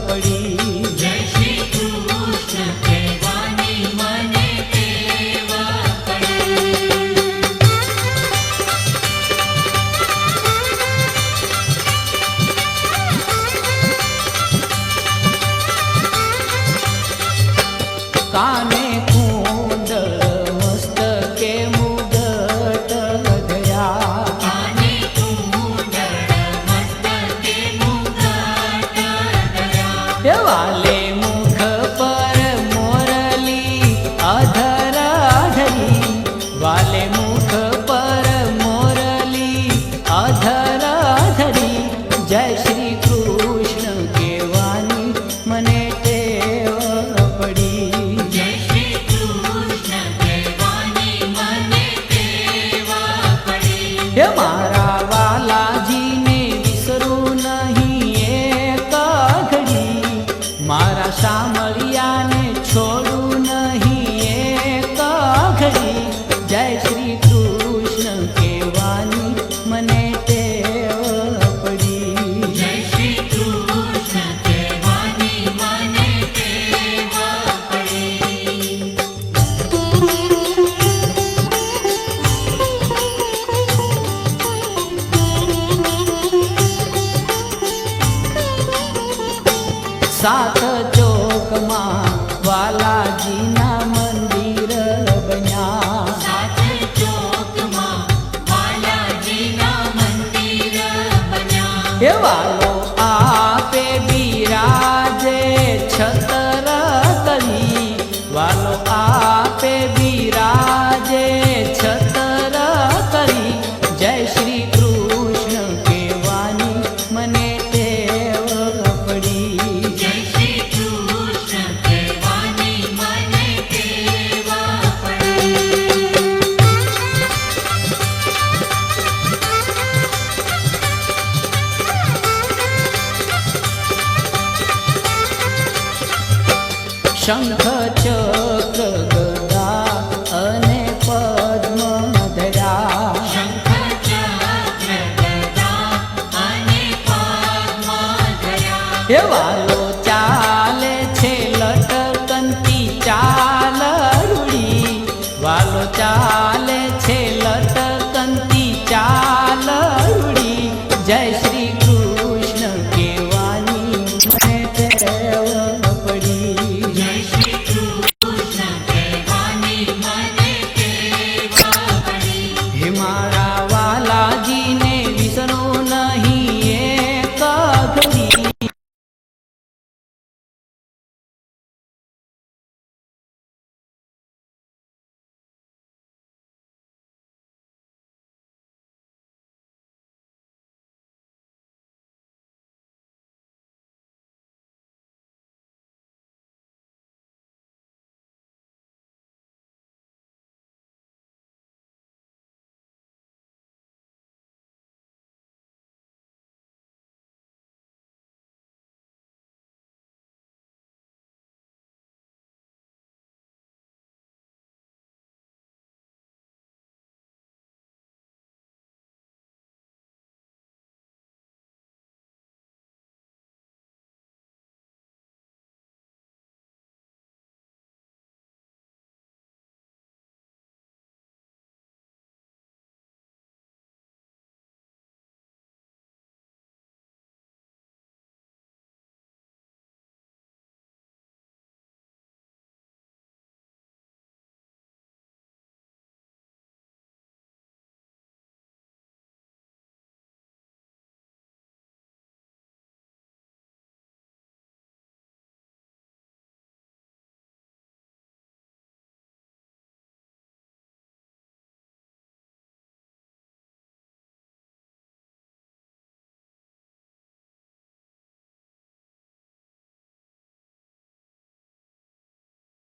પડી. જય શ્રી કૃષ્ણ કહેવાની મને ટેવ પડી. કાને કુંડળ મસ્તકે મુગટ ધર્યા. કાને કુંડળ મસ્તકે મુગટ ધર્યા. વાલે મુખ પર મોરલી અધર ધરી. વાલે મુખ પર મોરલી અધર ધરી. જય શ્રી કૃષ્ણ કહેવાની મને ટેવ પડી. જય શ્રી કૃષ્ણ કહેવાની મને ટેવ પડી. હે મારા વાલાજીને વિસરું નહીં એક ઘડી. મારા સામળિયાને છોડું નહીં એક ઘડી. જય શ્રી કૃષ્ણ કહેવાની મને ટેવ પડી. જય શ્રી કૃષ્ણ કહેવાની મને ટેવ પડી. સાત ચોકમાં વાલાજીના મંદિર બન્યા. સાત ચોકમાં બાલાજીના મંદિર બન્યા. હે વાલો આપે બિરાજે છતર તલી. વાલો આપે બિરાજે છતર તલી. જય શ્રી કૃષ્ણ કહેવાની મને ટેવ પડી. જય શ્રી કૃષ્ણ કહેવાની મને ટેવ પડી. શંખ ચક્ર ગદા અને પદ્મ ધર્યા. શંખ ચક્ર ગદા અને પદ્મ ધર્યા. હે વાલો